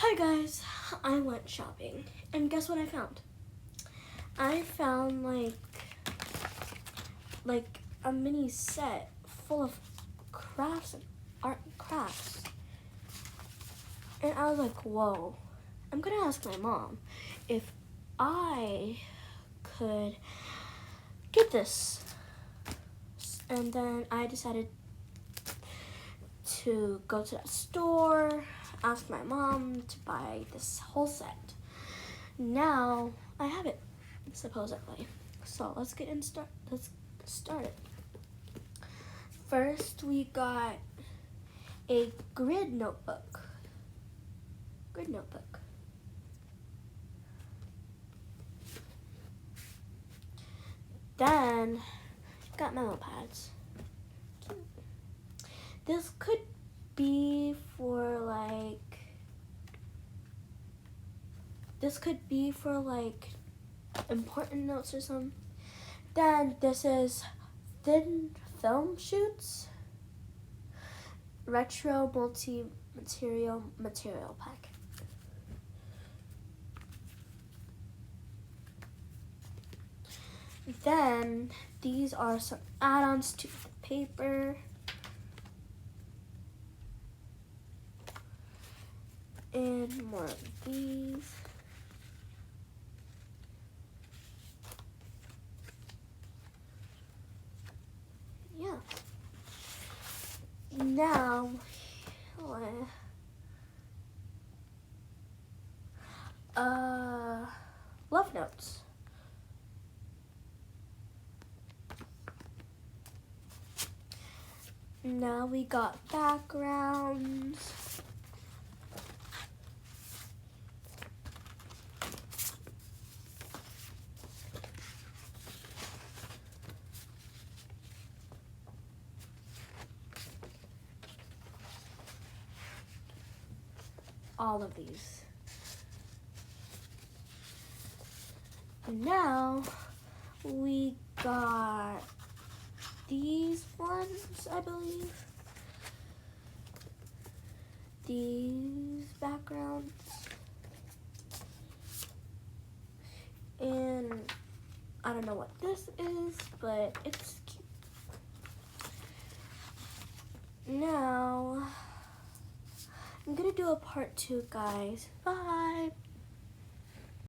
Hi guys, I went shopping and guess what I found? I found like a mini set full of crafts and art and crafts. And I was like, whoa, I'm gonna ask my mom if I could get this. And then I decided to go to that store, ask my mom to buy this whole set. Now I have it, supposedly. So let's start it. First we got a grid notebook. Then got memo pads. This could be for important notes or something. Then this is thin film shoots, retro multi-material material pack. Then these are some add-ons to paper. And more of these. Yeah. Now, love notes. Now we got backgrounds. All of these. Now we got these ones, I believe. These backgrounds. And I don't know what this is, but it's cute. Now I'm gonna do a part 2, guys. Bye.